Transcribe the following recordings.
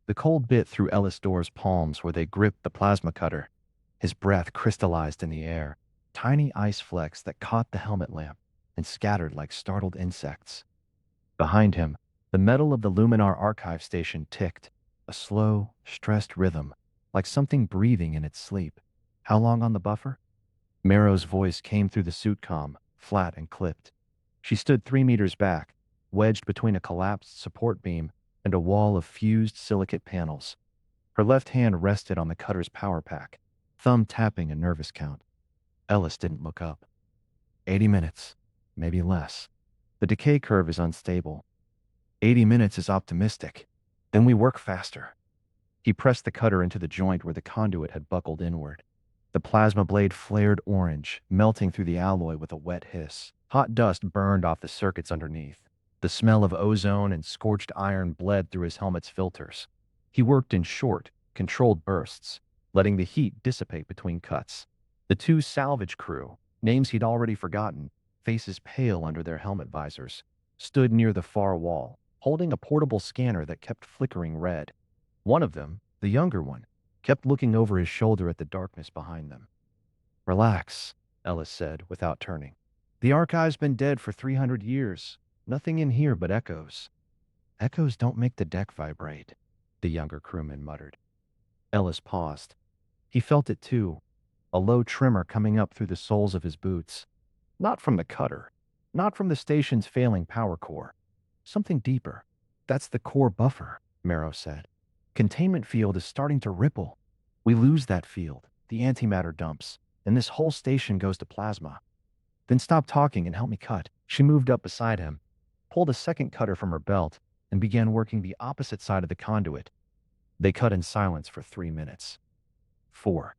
The cold bit through Ellis Dorr's palms where they gripped the plasma cutter. His breath crystallized in the air, tiny ice flecks that caught the helmet lamp and scattered like startled insects. Behind him, the metal of the Luminar archive station ticked, a slow, stressed rhythm, like something breathing in its sleep. How long on the buffer? Merrow's voice came through the suit comm, flat and clipped. She stood 3 meters back, wedged between a collapsed support beam and a wall of fused silicate panels. Her left hand rested on the cutter's power pack, thumb tapping a nervous count. Ellis didn't look up. 80 minutes, maybe less. The decay curve is unstable. 80 minutes is optimistic. Then we work faster. He pressed the cutter into the joint where the conduit had buckled inward. The plasma blade flared orange, melting through the alloy with a wet hiss. Hot dust burned off the circuits underneath. The smell of ozone and scorched iron bled through his helmet's filters. He worked in short, controlled bursts, letting the heat dissipate between cuts. The two salvage crew, names he'd already forgotten, faces pale under their helmet visors, stood near the far wall, holding a portable scanner that kept flickering red. One of them, the younger one, kept looking over his shoulder at the darkness behind them. Relax, Ellis said, without turning. The archive's been dead for 300 years. Nothing in here but echoes. Echoes don't make the deck vibrate, the younger crewman muttered. Ellis paused. He felt it too, a low tremor coming up through the soles of his boots. Not from the cutter, not from the station's failing power core. Something deeper. That's the core buffer, Merrow said. Containment field is starting to ripple. We lose that field, the antimatter dumps, and this whole station goes to plasma. Then stop talking and help me cut. She moved up beside him, pulled a second cutter from her belt, and began working the opposite side of the conduit. They cut in silence for 3 minutes. 4.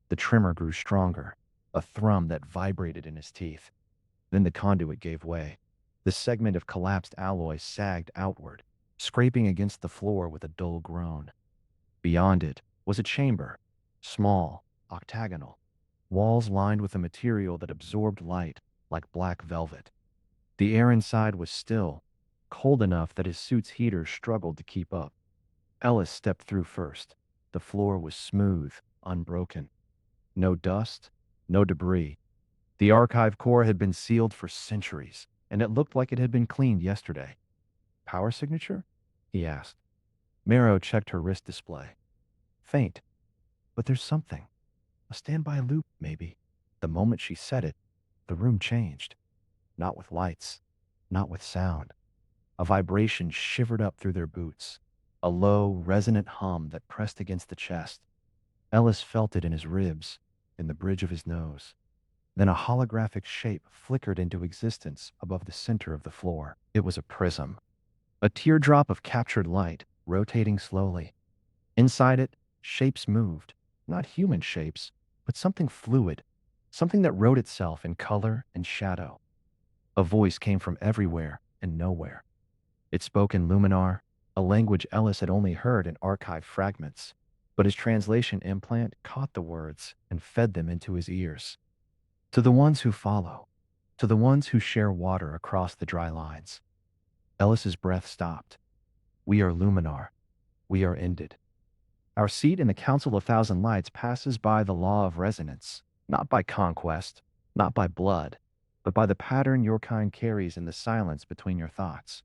The tremor grew stronger, a thrum that vibrated in his teeth. Then the conduit gave way. The segment of collapsed alloy sagged outward, scraping against the floor with a dull groan. Beyond it was a chamber, small, octagonal, walls lined with a material that absorbed light like black velvet. The air inside was still, cold enough that his suit's heaters struggled to keep up. Ellis stepped through first. The floor was smooth, unbroken. No dust, no debris. The archive core had been sealed for centuries, and it looked like it had been cleaned yesterday. Power signature? He asked. Merrow checked her wrist display. Faint. But there's something. A standby loop, maybe. The moment she said it, the room changed. Not with lights, not with sound. A vibration shivered up through their boots. A low, resonant hum that pressed against the chest. Ellis felt it in his ribs, in the bridge of his nose. Then a holographic shape flickered into existence above the center of the floor. It was a prism. A teardrop of captured light, rotating slowly. Inside it, shapes moved. Not human shapes, but something fluid. Something that wrote itself in color and shadow. A voice came from everywhere and nowhere. It spoke in Luminar, a language Ellis had only heard in archive fragments. But his translation implant caught the words and fed them into his ears. To the ones who follow. To the ones who share water across the dry lines. Ellis's breath stopped. We are Luminar. We are ended. Our seat in the Council of Thousand Lights passes by the law of resonance, not by conquest, not by blood, but by the pattern your kind carries in the silence between your thoughts.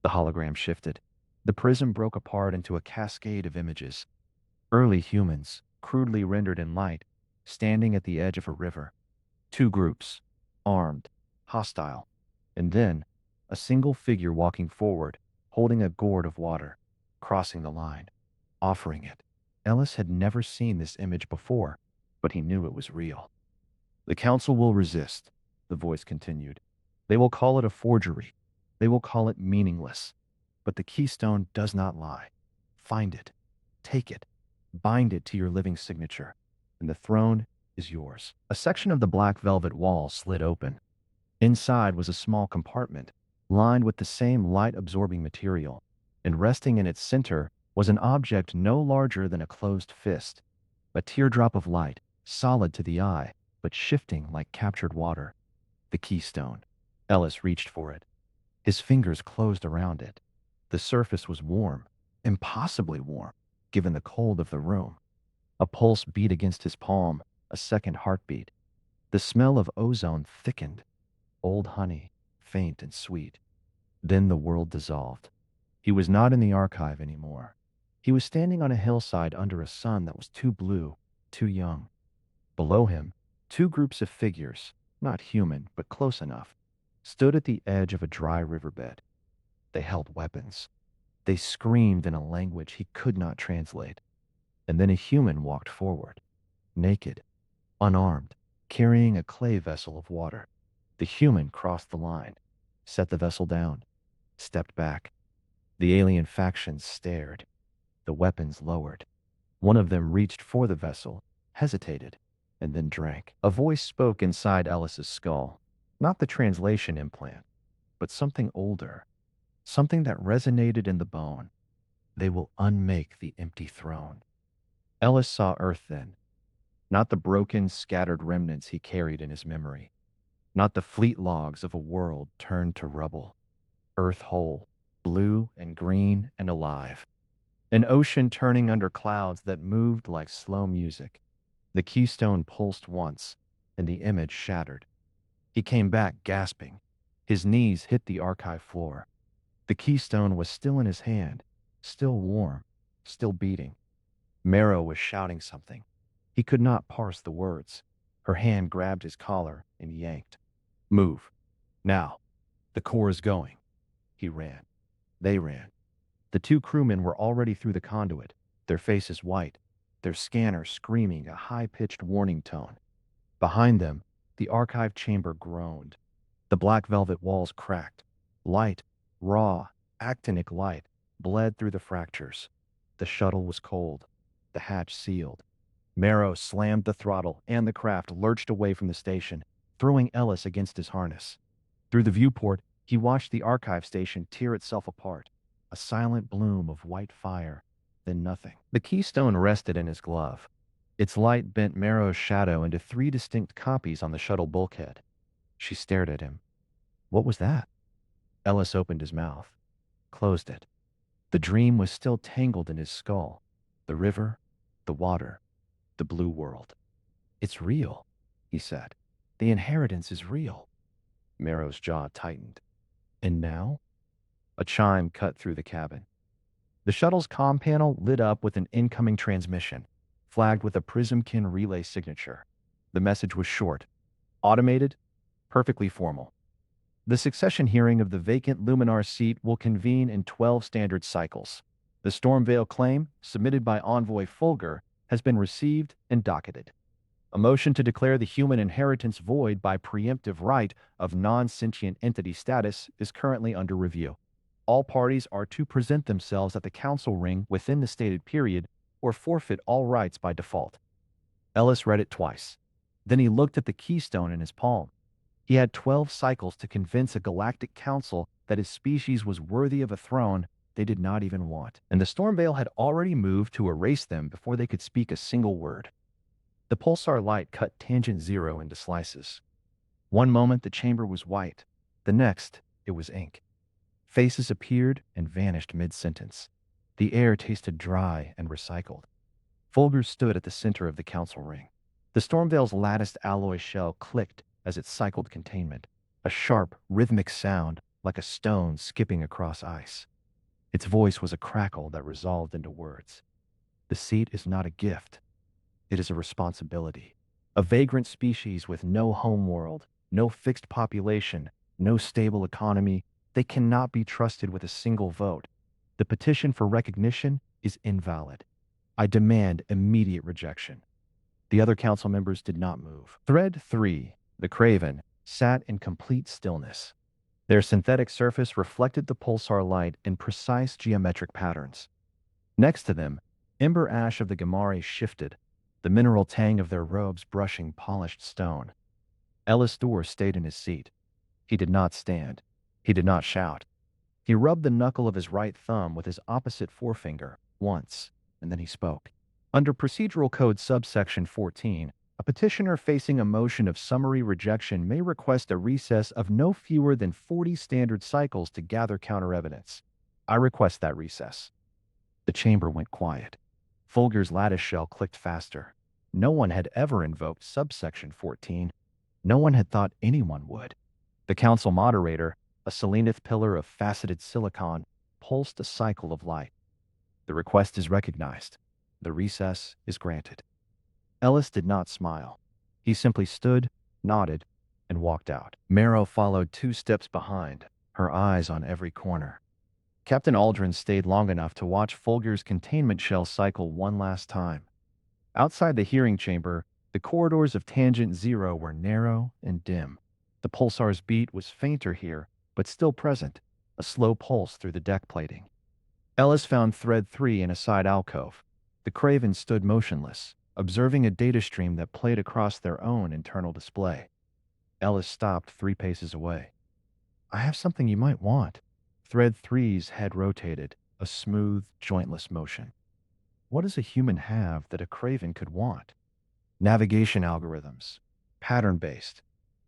The hologram shifted. The prism broke apart into a cascade of images. Early humans, crudely rendered in light, standing at the edge of a river. 2 groups, armed, hostile, and then a single figure walking forward, holding a gourd of water, crossing the line, offering it. Ellis had never seen this image before, but he knew it was real. The council will resist, the voice continued. They will call it a forgery. They will call it meaningless. But the keystone does not lie. Find it. Take it. Bind it to your living signature. And the throne is yours. A section of the black velvet wall slid open. Inside was a small compartment, lined with the same light-absorbing material, and resting in its center was an object no larger than a closed fist, a teardrop of light, solid to the eye, but shifting like captured water. The keystone. Ellis reached for it. His fingers closed around it. The surface was warm, impossibly warm, given the cold of the room. A pulse beat against his palm, a second heartbeat. The smell of ozone thickened, old honey, faint and sweet. Then the world dissolved. He was not in the archive anymore. He was standing on a hillside under a sun that was too blue, too young. Below him, two groups of figures, not human, but close enough, stood at the edge of a dry riverbed. They held weapons. They screamed in a language he could not translate. And then a human walked forward, naked, unarmed, carrying a clay vessel of water. The human crossed the line, set the vessel down, stepped back. The alien factions stared, the weapons lowered. One of them reached for the vessel, hesitated, and then drank. A voice spoke inside Ellis's skull, not the translation implant, but something older, something that resonated in the bone. They will unmake the empty throne. Ellis saw Earth then, not the broken, scattered remnants he carried in his memory, not the fleet logs of a world turned to rubble. Earth whole, blue and green and alive. An ocean turning under clouds that moved like slow music. The keystone pulsed once, and the image shattered. He came back gasping. His knees hit the archive floor. The keystone was still in his hand, still warm, still beating. Merrow was shouting something. He could not parse the words. Her hand grabbed his collar and yanked. Move. Now. The core is going. He ran. They ran. The two crewmen were already through the conduit, their faces white, their scanner screaming a high-pitched warning tone. Behind them, the archive chamber groaned. The black velvet walls cracked. Light, raw, actinic light, bled through the fractures. The shuttle was cold. The hatch sealed. Merrow slammed the throttle, and the craft lurched away from the station, throwing Ellis against his harness. Through the viewport, he watched the archive station tear itself apart, a silent bloom of white fire, then nothing. The keystone rested in his glove. Its light bent Merrow's shadow into three distinct copies on the shuttle bulkhead. She stared at him. What was that? Ellis opened his mouth, closed it. The dream was still tangled in his skull. The river, the water, the blue world. It's real, he said. The inheritance is real. Merrow's jaw tightened. And now? A chime cut through the cabin. The shuttle's comm panel lit up with an incoming transmission, flagged with a Prismkin relay signature. The message was short, automated, perfectly formal. The succession hearing of the vacant Luminar seat will convene in 12 standard cycles. The Stormveil claim, submitted by Envoy Fulgur, has been received and docketed. A motion to declare the human inheritance void by preemptive right of non-sentient entity status is currently under review. All parties are to present themselves at the council ring within the stated period or forfeit all rights by default. Ellis read it twice. Then he looked at the keystone in his palm. He had 12 cycles to convince a galactic council that his species was worthy of a throne they did not even want, and the Stormveil had already moved to erase them before they could speak a single word. The pulsar light cut tangent zero into slices. One moment the chamber was white, the next it was ink. Faces appeared and vanished mid-sentence. The air tasted dry and recycled. Fulgur stood at the center of the council ring. The Stormveil's latticed alloy shell clicked as it cycled containment, a sharp, rhythmic sound like a stone skipping across ice. Its voice was a crackle that resolved into words. The seat is not a gift. It is a responsibility. A vagrant species with no homeworld, no fixed population, no stable economy, they cannot be trusted with a single vote. The petition for recognition is invalid. I demand immediate rejection. The other council members did not move. Thread 3, the Craven, sat in complete stillness. Their synthetic surface reflected the pulsar light in precise geometric patterns. Next to them, ember ash of the Gamari shifted, the mineral tang of their robes brushing polished stone. Ellis Dorr stayed in his seat. He did not stand. He did not shout. He rubbed the knuckle of his right thumb with his opposite forefinger once, and then he spoke. Under Procedural Code subsection 14, a petitioner facing a motion of summary rejection may request a recess of no fewer than 40 standard cycles to gather counter-evidence. I request that recess. The chamber went quiet. Folger's lattice shell clicked faster. No one had ever invoked subsection 14. No one had thought anyone would. The council moderator, a selenith pillar of faceted silicon, pulsed a cycle of light. The request is recognized. The recess is granted. Ellis did not smile. He simply stood, nodded, and walked out. Merrow followed 2 steps behind, her eyes on every corner. Captain Aldrin stayed long enough to watch Folger's containment shell cycle one last time. Outside the hearing chamber, the corridors of Tangent Zero were narrow and dim. The pulsar's beat was fainter here, but still present, a slow pulse through the deck plating. Ellis found Thread 3 in a side alcove. The Craven stood motionless, observing a data stream that played across their own internal display. Ellis stopped 3 paces away. "I have something you might want." Thread 3's head rotated, a smooth, jointless motion. "What does a human have that a Craven could want?" "Navigation algorithms. Pattern-based.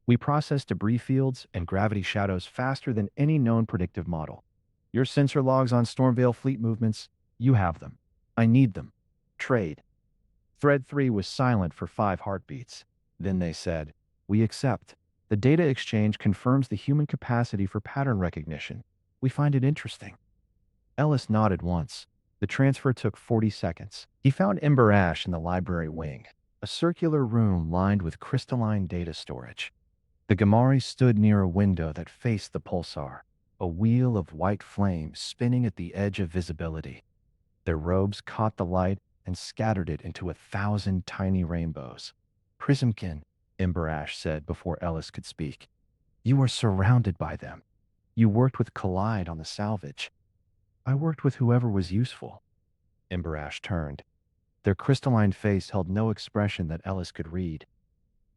We process debris fields and gravity shadows faster than any known predictive model. Your sensor logs on Stormveil fleet movements, you have them. I need them. Trade." Thread 3 was silent for 5 heartbeats. Then they said, "We accept. The data exchange confirms the human capacity for pattern recognition. We find it interesting." Ellis nodded once. The transfer took 40 seconds. He found Ember Ash in the library wing, a circular room lined with crystalline data storage. The Gamari stood near a window that faced the pulsar, a wheel of white flame spinning at the edge of visibility. Their robes caught the light and scattered it into 1,000 tiny rainbows. "Prismkin," Ember Ash said before Ellis could speak. "You are surrounded by them. You worked with Collide on the salvage." "I worked with whoever was useful." Ember Ash turned. Their crystalline face held no expression that Ellis could read.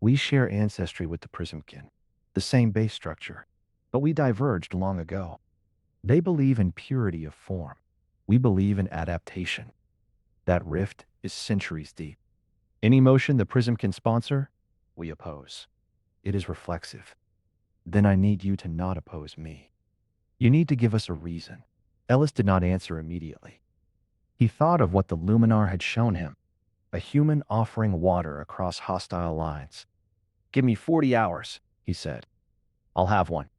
"We share ancestry with the Prismkin, the same base structure, but we diverged long ago. They believe in purity of form. We believe in adaptation. That rift is centuries deep. Any motion the Prism can sponsor, we oppose. It is reflexive. Then I need you to not oppose me. You need to give us a reason." Ellis did not answer immediately. He thought of what the Luminar had shown him, a human offering water across hostile lines. "Give me 40 hours, he said. "I'll have one."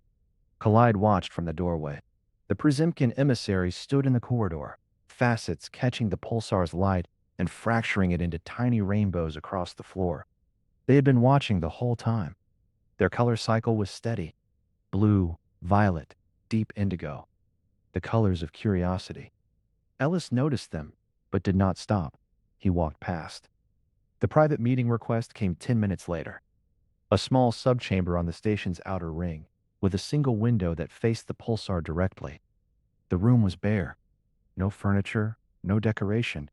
Collide watched from the doorway. The Prismkin emissaries stood in the corridor, facets catching the pulsar's light and fracturing it into tiny rainbows across the floor. They had been watching the whole time. Their color cycle was steady: blue, violet, deep indigo, the colors of curiosity. Ellis noticed them, but did not stop. He walked past. The private meeting request came 10 minutes later. A small subchamber on the station's outer ring, with a single window that faced the pulsar directly. The room was bare. No furniture, no decoration,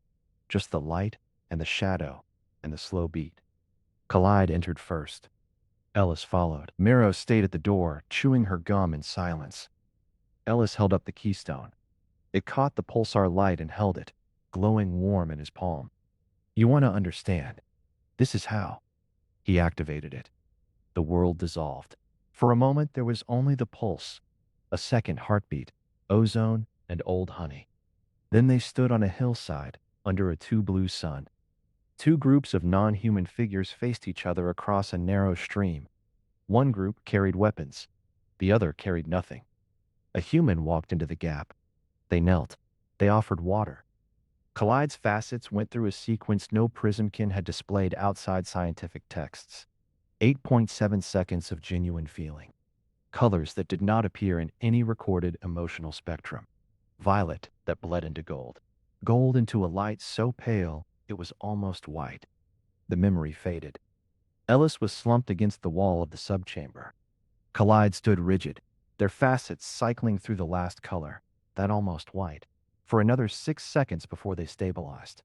just the light and the shadow and the slow beat. Collide entered first. Ellis followed. Merrow stayed at the door, chewing her gum in silence. Ellis held up the keystone. It caught the pulsar light and held it, glowing warm in his palm. "You want to understand. This is how." He activated it. The world dissolved. For a moment there was only the pulse, a second heartbeat, ozone, and old honey. Then they stood on a hillside, under a blue sun. 2 groups of non-human figures faced each other across a narrow stream. One group carried weapons. The other carried nothing. A human walked into the gap. They knelt. They offered water. Collide's facets went through a sequence no Prismkin had displayed outside scientific texts. 8.7 seconds of genuine feeling. Colors that did not appear in any recorded emotional spectrum. Violet that bled into gold. Gold into a light so pale it was almost white. The memory faded. Ellis was slumped against the wall of the subchamber. Collide stood rigid, their facets cycling through the last color, that almost white, for another 6 seconds before they stabilized.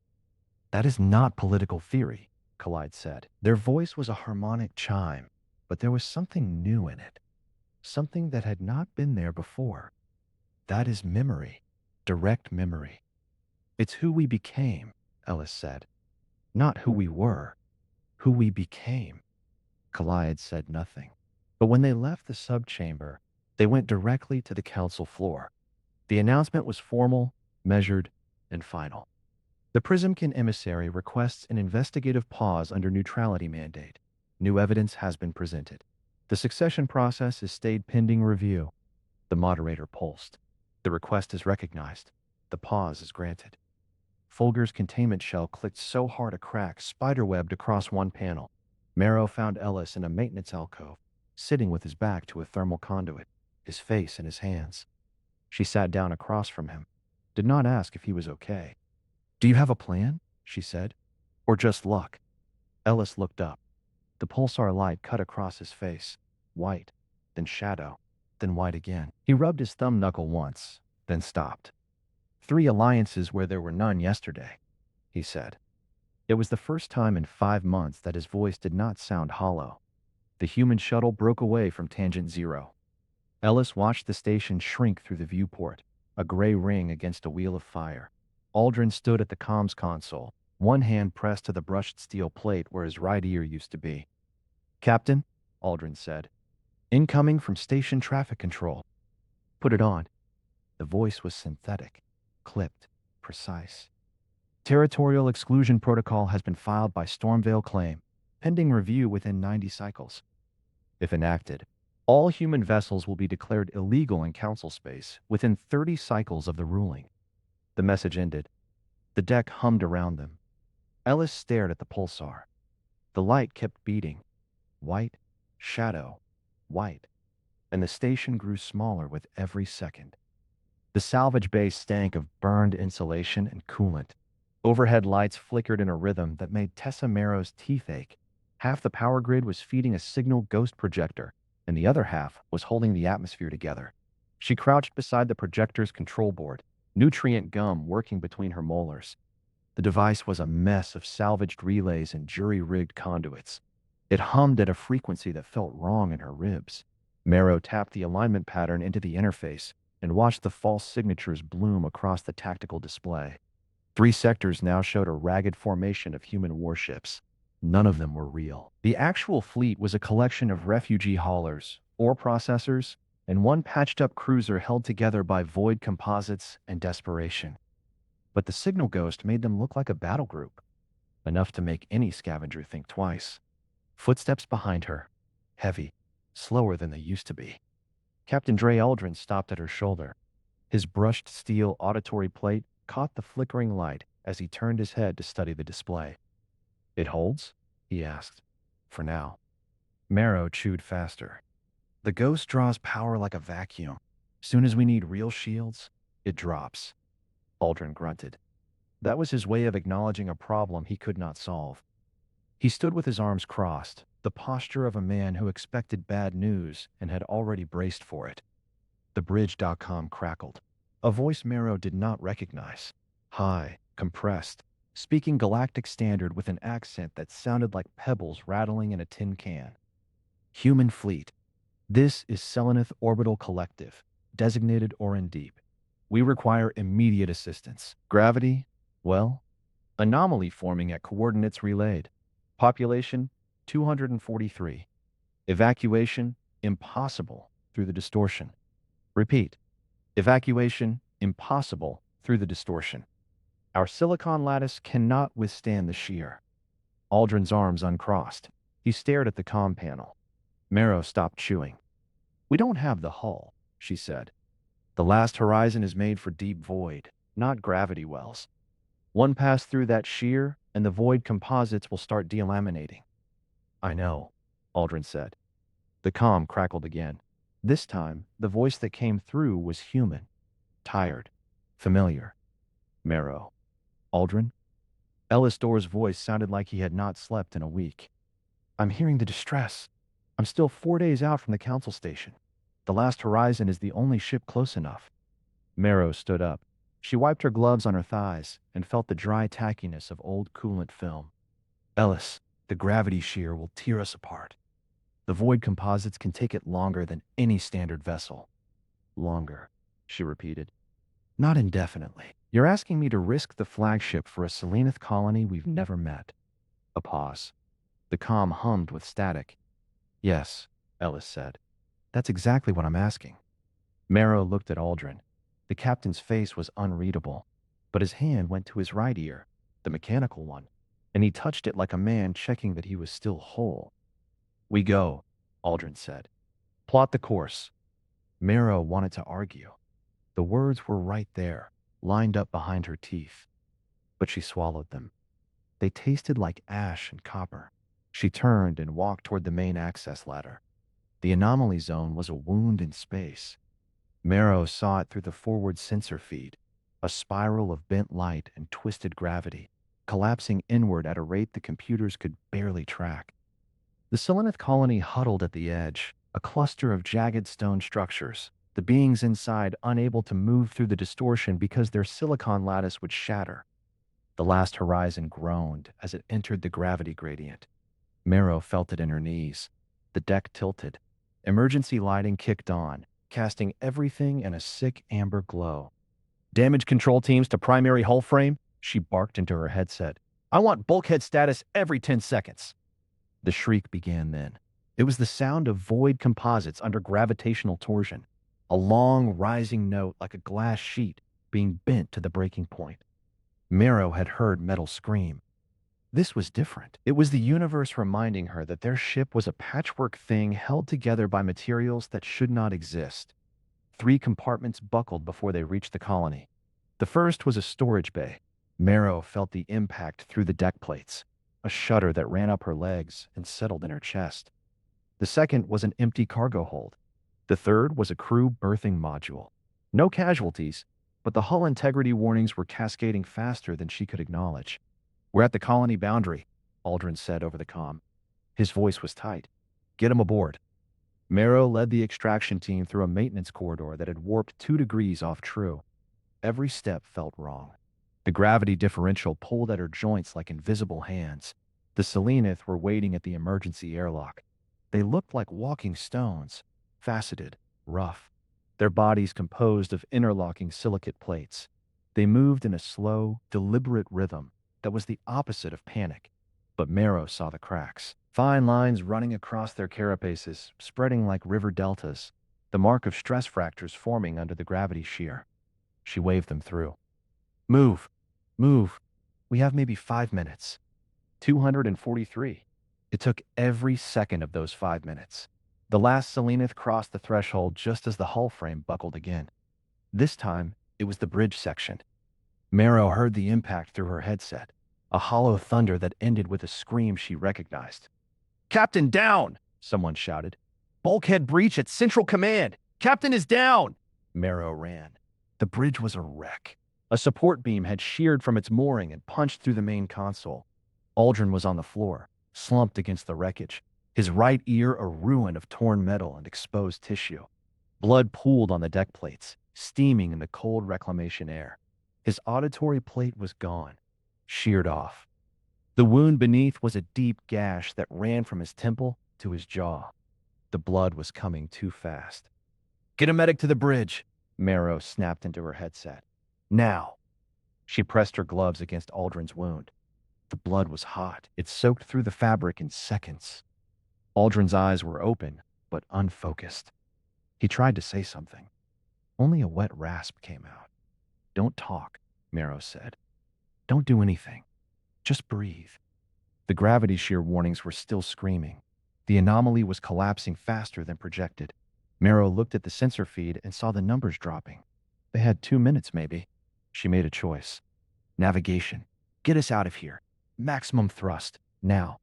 "That is not political theory," Collide said. Their voice was a harmonic chime, but there was something new in it. Something that had not been there before. "That is memory. Direct memory. It's who we became," Ellis said. "Not who we were. Who we became." Collide said nothing. But when they left the subchamber, they went directly to the council floor. The announcement was formal, measured, and final. The Prismkin emissary requests an investigative pause under neutrality mandate. New evidence has been presented. The succession process is stayed pending review. The moderator pulsed. The request is recognized. The pause is granted. Folger's containment shell clicked so hard a crack spiderwebbed across one panel. Merrow found Ellis in a maintenance alcove, sitting with his back to a thermal conduit, his face in his hands. She sat down across from him, did not ask if he was okay. "Do you have a plan?" she said. "Or just luck?" Ellis looked up. The pulsar light cut across his face, white, then shadow, then white again. He rubbed his thumb knuckle once, then stopped. "3 alliances where there were none yesterday," he said. It was the first time in 5 months that his voice did not sound hollow. The human shuttle broke away from Tangent Zero. Ellis watched the station shrink through the viewport, a gray ring against a wheel of fire. Aldrin stood at the comms console, one hand pressed to the brushed steel plate where his right ear used to be. "Captain," Aldrin said, "incoming from station traffic control." "Put it on." The voice was synthetic, clipped, precise. "Territorial exclusion protocol has been filed by Stormvale Claim, pending review within 90 cycles. If enacted, all human vessels will be declared illegal in Council space within 30 cycles of the ruling." The message ended. The deck hummed around them. Ellis stared at the pulsar. The light kept beating. White, shadow, white. And the station grew smaller with every second. The salvage bay stank of burned insulation and coolant. Overhead lights flickered in a rhythm that made Tessa Merrow's teeth ache. Half the power grid was feeding a signal ghost projector, and the other half was holding the atmosphere together. She crouched beside the projector's control board, nutrient gum working between her molars. The device was a mess of salvaged relays and jury-rigged conduits. It hummed at a frequency that felt wrong in her ribs. Merrow tapped the alignment pattern into the interface and watched the false signatures bloom across the tactical display. 3 sectors now showed a ragged formation of human warships. None of them were real. The actual fleet was a collection of refugee haulers, ore processors, and one patched-up cruiser held together by void composites and desperation. But the signal ghost made them look like a battle group, enough to make any scavenger think twice. Footsteps behind her, heavy, slower than they used to be. Captain Dre Aldrin stopped at her shoulder. His brushed steel auditory plate caught the flickering light as he turned his head to study the display. "It holds?" he asked. "For now." Merrow chewed faster. "The ghost draws power like a vacuum. Soon as we need real shields, it drops." Aldrin grunted. That was his way of acknowledging a problem he could not solve. He stood with his arms crossed, the posture of a man who expected bad news and had already braced for it. The bridge.com crackled. A voice Merrow did not recognize. High, compressed, speaking Galactic standard with an accent that sounded like pebbles rattling in a tin can. "Human fleet. This is Selenith Orbital Collective, designated Orin Deep. We require immediate assistance. Gravity, well, anomaly forming at coordinates relayed. Population, 243. Evacuation, impossible through the distortion. Repeat. Evacuation, impossible through the distortion. Our silicon lattice cannot withstand the shear." Aldrin's arms uncrossed. He stared at the comm panel. Merrow stopped chewing. "We don't have the hull," she said. "The last horizon is made for deep void, not gravity wells. One pass through that shear, and the void composites will start delaminating." "I know," Aldrin said. The comm crackled again. This time, the voice that came through was human, tired, familiar. "Merrow." "Aldrin?" Ellis Dorr's voice sounded like he had not slept in a week. "I'm hearing the distress. I'm still 4 days out from the council station. The last horizon is the only ship close enough." Merrow stood up. She wiped her gloves on her thighs and felt the dry tackiness of old coolant film. "Ellis, the gravity shear will tear us apart. The void composites can take it longer than any standard vessel." "Longer," she repeated. "Not indefinitely. You're asking me to risk the flagship for a Selenith colony we've never met." A pause. The comm hummed with static. "Yes," Ellis said. "That's exactly what I'm asking." Merrow looked at Aldrin. The captain's face was unreadable. but his hand went to his right ear, the mechanical one, and he touched it like a man checking that he was still whole. "We go," Aldrin said. "Plot the course." Merrow wanted to argue. The words were right there, lined up behind her teeth, but she swallowed them. They tasted like ash and copper. She turned and walked toward the main access ladder. The anomaly zone was a wound in space. Merrow saw it through the forward sensor feed, a spiral of bent light and twisted gravity, collapsing inward at a rate the computers could barely track. The Selenith colony huddled at the edge, a cluster of jagged stone structures, the beings inside unable to move through the distortion because their silicon lattice would shatter. The last horizon groaned as it entered the gravity gradient. Merrow felt it in her knees. The deck tilted. Emergency lighting kicked on, casting everything in a sick amber glow. "Damage control teams to primary hull frame," she barked into her headset. "I want bulkhead status every 10 seconds. The shriek began then. It was the sound of void composites under gravitational torsion, a long, rising note like a glass sheet being bent to the breaking point. Merrow had heard metal scream. This was different. It was the universe reminding her that their ship was a patchwork thing held together by materials that should not exist. 3 compartments buckled before they reached the colony. The first was a storage bay. Merrow felt the impact through the deck plates, a shudder that ran up her legs and settled in her chest. The second was an empty cargo hold. The third was a crew berthing module. No casualties, but the hull integrity warnings were cascading faster than she could acknowledge. "We're at the colony boundary," Aldrin said over the comm. His voice was tight. "Get him aboard." Merrow led the extraction team through a maintenance corridor that had warped 2 degrees off true. Every step felt wrong. The gravity differential pulled at her joints like invisible hands. The Selenith were waiting at the emergency airlock. They looked like walking stones, faceted, rough, their bodies composed of interlocking silicate plates. They moved in a slow, deliberate rhythm that was the opposite of panic. But Merrow saw the cracks. Fine lines running across their carapaces, spreading like river deltas, the mark of stress fractures forming under the gravity shear. She waved them through. "Move! Move! We have maybe 5 minutes." 243. It took every second of those 5 minutes. The last Selenith crossed the threshold just as the hull frame buckled again. This time, it was the bridge section. Merrow heard the impact through her headset, a hollow thunder that ended with a scream she recognized. "Captain down!" someone shouted. "Bulkhead breach at Central Command! Captain is down!" Merrow ran. The bridge was a wreck. A support beam had sheared from its mooring and punched through the main console. Aldrin was on the floor, slumped against the wreckage, his right ear a ruin of torn metal and exposed tissue. Blood pooled on the deck plates, steaming in the cold reclamation air. His auditory plate was gone, sheared off. The wound beneath was a deep gash that ran from his temple to his jaw. The blood was coming too fast. "Get a medic to the bridge," Merrow snapped into her headset. "Now." She pressed her gloves against Aldrin's wound. The blood was hot. It soaked through the fabric in seconds. Aldrin's eyes were open, but unfocused. He tried to say something. Only a wet rasp came out. "Don't talk," Merrow said. "Don't do anything. Just breathe." The gravity shear warnings were still screaming. The anomaly was collapsing faster than projected. Merrow looked at the sensor feed and saw the numbers dropping. They had 2 minutes, maybe. She made a choice. "Navigation. Get us out of here. Maximum thrust. Now."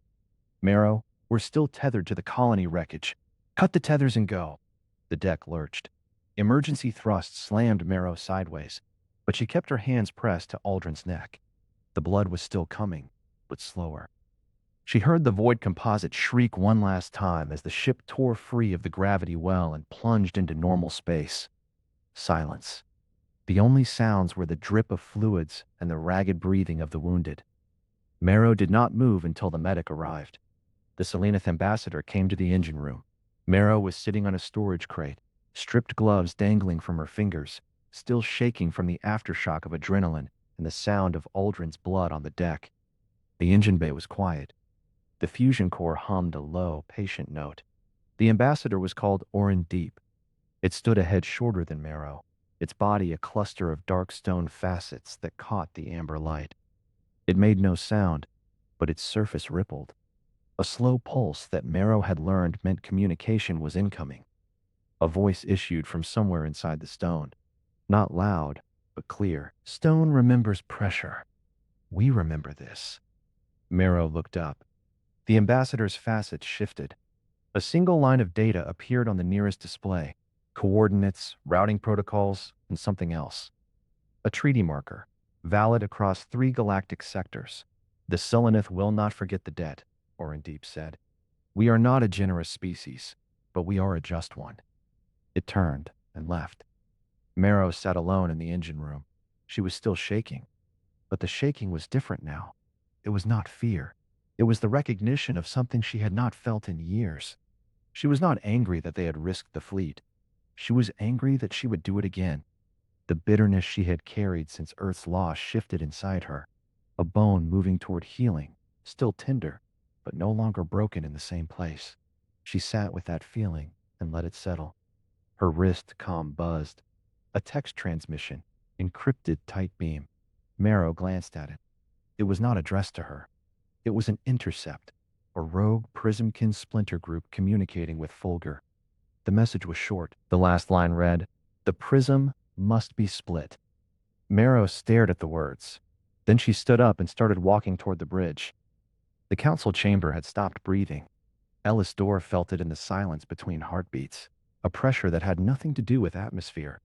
"Merrow, we're still tethered to the colony wreckage. Cut the tethers and go." The deck lurched. Emergency thrust slammed Merrow sideways, but she kept her hands pressed to Aldrin's neck. The blood was still coming, but slower. She heard the void composite shriek one last time as the ship tore free of the gravity well and plunged into normal space. Silence. The only sounds were the drip of fluids and the ragged breathing of the wounded. Merrow did not move until the medic arrived. The Selenith ambassador came to the engine room. Merrow was sitting on a storage crate, stripped gloves dangling from her fingers, still shaking from the aftershock of adrenaline and the sound of Aldrin's blood on the deck. The engine bay was quiet. The fusion core hummed a low, patient note. The ambassador was called Orin Deep. It stood a head shorter than Merrow. its body a cluster of dark stone facets that caught the amber light. It made no sound, but its surface rippled. A slow pulse that Merrow had learned meant communication was incoming. A voice issued from somewhere inside the stone. Not loud, but clear. Stone remembers pressure. We remember this. Merrow looked up. The ambassador's facets shifted. A single line of data appeared on the nearest display. Coordinates, routing protocols, and something else. A treaty marker, valid across 3 galactic sectors. The Selenith will not forget the debt, Orendeep said. We are not a generous species, but we are a just one. It turned and left. Merrow sat alone in the engine room. She was still shaking, but the shaking was different now. It was not fear. It was the recognition of something she had not felt in years. She was not angry that they had risked the fleet. She was angry that she would do it again. The bitterness she had carried since Earth's loss shifted inside her, a bone moving toward healing, still tender, but no longer broken in the same place. She sat with that feeling and let it settle. Her wrist calm buzzed. A text transmission, encrypted tight beam. Merrow glanced at it. It was not addressed to her. It was an intercept, a rogue Prismkin splinter group communicating with Fulgur. The message was short. The last line read, "The prism must be split." Merrow stared at the words. Then she stood up and started walking toward the bridge. The council chamber had stopped breathing. Ellis Dorr felt it in the silence between heartbeats, a pressure that had nothing to do with atmosphere.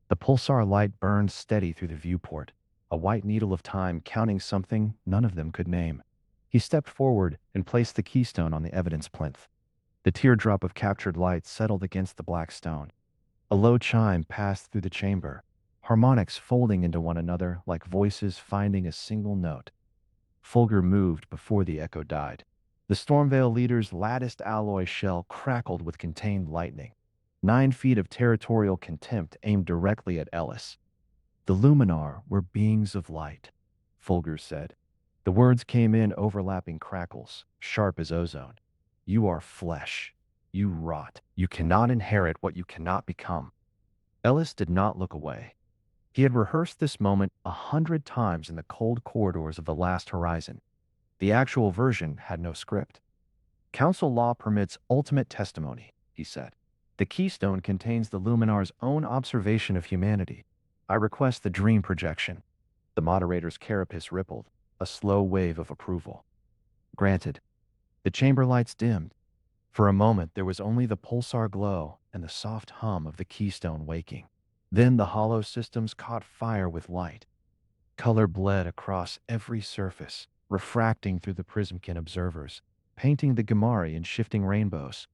The pulsar light burned steady through the viewport, a white needle of time counting something none of them could name. He stepped forward and placed the keystone on the evidence plinth. The teardrop of captured light settled against the black stone. A low chime passed through the chamber, harmonics folding into one another like voices finding a single note. Fulgur moved before the echo died. The Stormveil leader's latticed alloy shell crackled with contained lightning. 9 feet of territorial contempt aimed directly at Ellis. The Luminar were beings of light, Fulgur said. The words came in overlapping crackles, sharp as ozone. You are flesh. You rot. You cannot inherit what you cannot become. Ellis did not look away. He had rehearsed this moment 100 times in the cold corridors of the last horizon. The actual version had no script. Council law permits ultimate testimony, he said. The keystone contains the Luminar's own observation of humanity. I request the dream projection. The moderator's carapace rippled, a slow wave of approval. Granted. The chamber lights dimmed. For a moment, there was only the pulsar glow and the soft hum of the keystone waking. Then the hollow systems caught fire with light. Color bled across every surface, refracting through the Prismkin observers, painting the Gamari in shifting rainbows.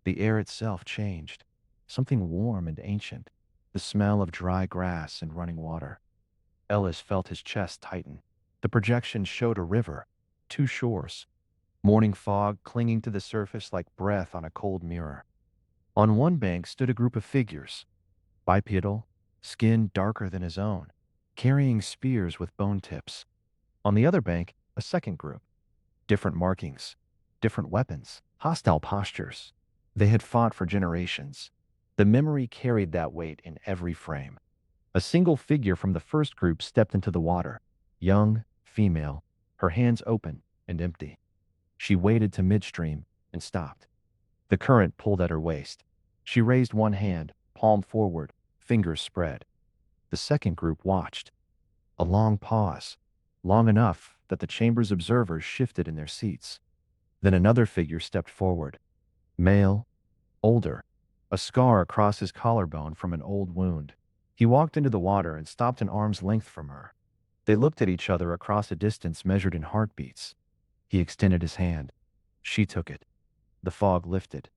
The air itself changed, something warm and ancient, the smell of dry grass and running water. Ellis felt his chest tighten. The projection showed a river, 2 shores, morning fog clinging to the surface like breath on a cold mirror. On one bank stood a group of figures, bipedal, skin darker than his own, carrying spears with bone tips. On the other bank, a second group, different markings, different weapons, hostile postures. They had fought for generations. The memory carried that weight in every frame. A single figure from the first group stepped into the water, young, female, her hands open and empty. She waded to midstream and stopped. The current pulled at her waist. She raised one hand, palm forward, fingers spread. The second group watched. A long pause, long enough that the chamber's observers shifted in their seats. Then another figure stepped forward. Male, older, a scar across his collarbone from an old wound. He walked into the water and stopped an arm's length from her. They looked at each other across a distance measured in heartbeats. He extended his hand. She took it. The fog lifted.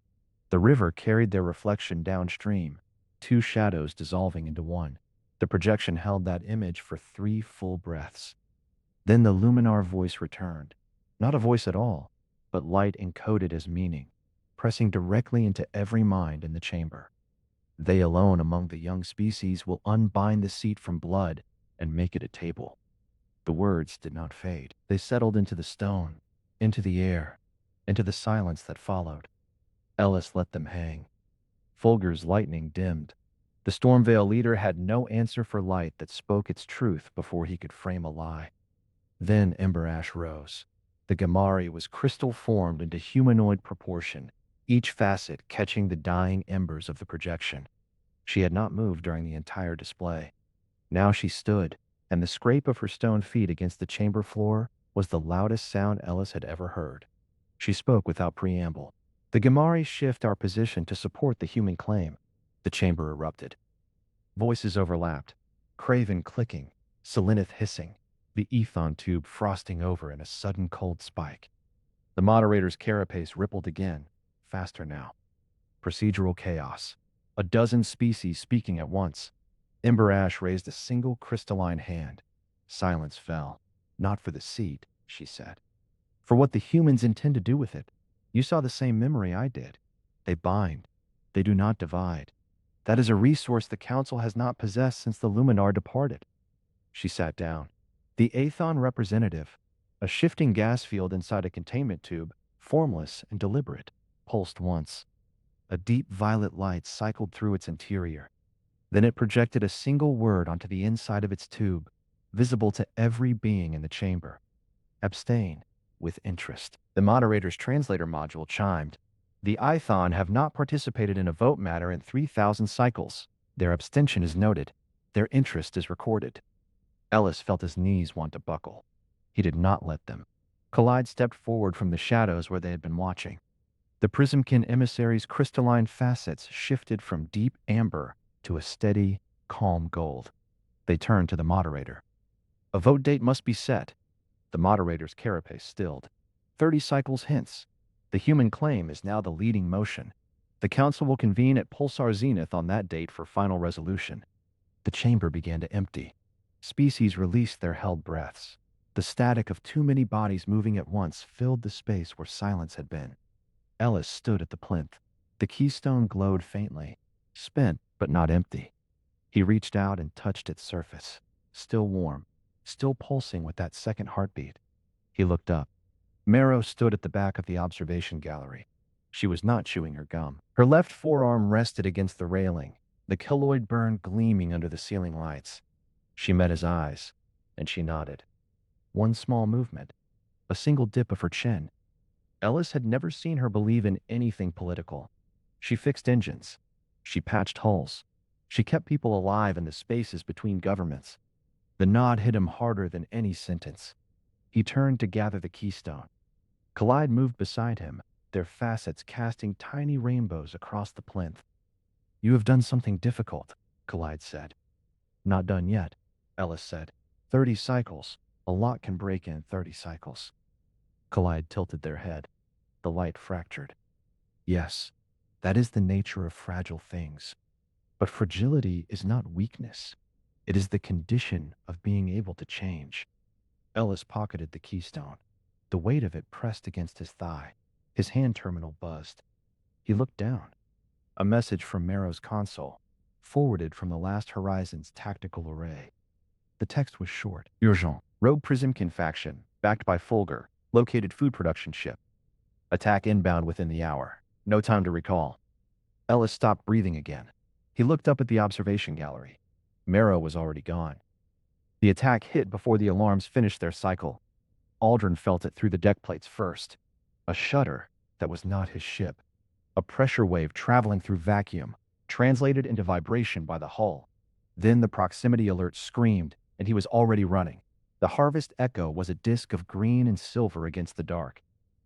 The river carried their reflection downstream, 2 shadows dissolving into one. The projection held that image for 3 full breaths. Then the Luminar voice returned. Not a voice at all, but light encoded as meaning, pressing directly into every mind in the chamber. They alone among the young species will unbind the seat from blood and make it a table. The words did not fade. They settled into the stone, into the air, into the silence that followed. Ellis let them hang. Fulgur's lightning dimmed. The Stormveil leader had no answer for light that spoke its truth before he could frame a lie. Then Ember Ash rose. The Gamari was crystal formed into humanoid proportion, each facet catching the dying embers of the projection. She had not moved during the entire display. Now she stood, and the scrape of her stone feet against the chamber floor was the loudest sound Ellis had ever heard. She spoke without preamble. The Gamari shift our position to support the human claim. The chamber erupted. Voices overlapped. Craven clicking, Selenith hissing, the ethon tube frosting over in a sudden cold spike. The moderator's carapace rippled again, faster now. Procedural chaos. A dozen species speaking at once. Ember Ash raised a single crystalline hand. Silence fell. Not for the seat, she said. For what the humans intend to do with it. You saw the same memory I did. They bind. They do not divide. That is a resource the Council has not possessed since the Luminar departed. She sat down. The Aethon representative, a shifting gas field inside a containment tube, formless and deliberate, pulsed once. A deep violet light cycled through its interior. Then it projected a single word onto the inside of its tube, visible to every being in the chamber. Abstain, with interest. The moderator's translator module chimed. The Aethon have not participated in a vote matter in 3,000 cycles. Their abstention is noted. Their interest is recorded. Ellis felt his knees want to buckle. He did not let them. Collide stepped forward from the shadows where they had been watching. The Prismkin emissary's crystalline facets shifted from deep amber to a steady, calm gold. They turned to the moderator. A vote date must be set. The moderator's carapace stilled. 30 cycles hence. The human claim is now the leading motion. The council will convene at Pulsar Zenith on that date for final resolution. The chamber began to empty. Species released their held breaths. The static of too many bodies moving at once filled the space where silence had been. Ellis stood at the plinth. The keystone glowed faintly, spent but not empty. He reached out and touched its surface, still warm, still pulsing with that second heartbeat. He looked up. Merrow stood at the back of the observation gallery. She was not chewing her gum. Her left forearm rested against the railing, the keloid burn gleaming under the ceiling lights. She met his eyes, and she nodded. One small movement, a single dip of her chin. Ellis had never seen her believe in anything political. She fixed engines. She patched hulls. She kept people alive in the spaces between governments. The nod hit him harder than any sentence. He turned to gather the keystone. Collide moved beside him, their facets casting tiny rainbows across the plinth. You have done something difficult, Collide said. Not done yet, Ellis said. 30 cycles. A lot can break in 30 cycles. Collide tilted their head. The light fractured. Yes, that is the nature of fragile things. But fragility is not weakness. It is the condition of being able to change. Ellis pocketed the keystone. The weight of it pressed against his thigh. His hand terminal buzzed. He looked down. A message from Merrow's console, forwarded from the Last Horizon's tactical array. The text was short. Urgent. Rogue Prismkin faction, backed by Fulgur, located food production ship. Attack inbound within the hour. No time to recall. Ellis stopped breathing again. He looked up at the observation gallery. Merrow was already gone. The attack hit before the alarms finished their cycle. Aldrin felt it through the deck plates first. A shudder that was not his ship. A pressure wave traveling through vacuum, translated into vibration by the hull. Then the proximity alert screamed, and he was already running. The Harvest Echo was a disk of green and silver against the dark.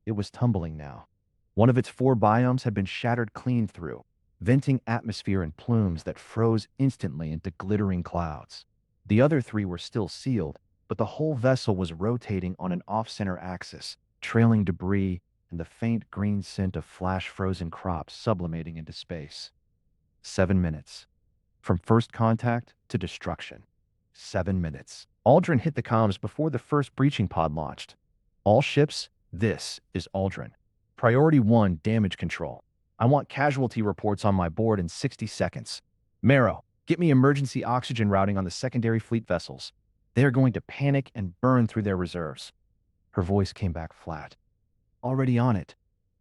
It was tumbling now. One of its 4 biomes had been shattered clean through, venting atmosphere and plumes that froze instantly into glittering clouds. The other 3 were still sealed, but the whole vessel was rotating on an off-center axis, trailing debris and the faint green scent of flash-frozen crops sublimating into space. 7 minutes. From first contact to destruction. 7 minutes. Aldrin hit the comms before the first breaching pod launched. All ships, this is Aldrin. Priority 1, damage control. I want casualty reports on my board in 60 seconds. Merrow, get me emergency oxygen routing on the secondary fleet vessels. They are going to panic and burn through their reserves. Her voice came back flat. Already on it.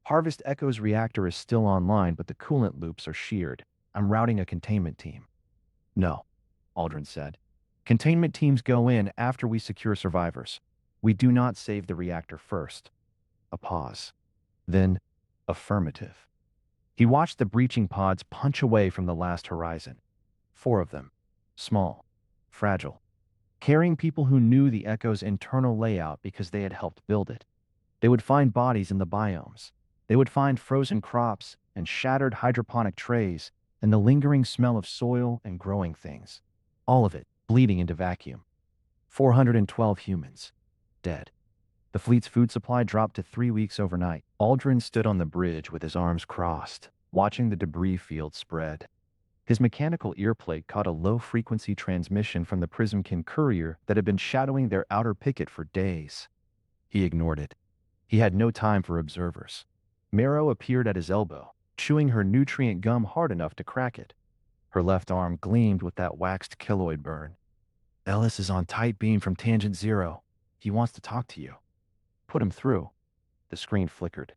Harvest Echo's reactor is still online, but the coolant loops are sheared. I'm routing a containment team. No, Aldrin said. Containment teams go in after we secure survivors. We do not save the reactor first. A pause. Then, affirmative. He watched the breaching pods punch away from the last horizon. 4 of them. Small. Fragile. Carrying people who knew the Echo's internal layout because they had helped build it. They would find bodies in the biomes. They would find frozen crops and shattered hydroponic trays and the lingering smell of soil and growing things. All of it bleeding into vacuum. 412 humans. Dead. The fleet's food supply dropped to 3 weeks overnight. Aldrin stood on the bridge with his arms crossed, watching the debris field spread. His mechanical earplate caught a low-frequency transmission from the Prismkin courier that had been shadowing their outer picket for days. He ignored it. He had no time for observers. Merrow appeared at his elbow, chewing her nutrient gum hard enough to crack it. Her left arm gleamed with that waxed keloid burn. Ellis is on tight beam from tangent 0. He wants to talk to you. Put him through. The screen flickered.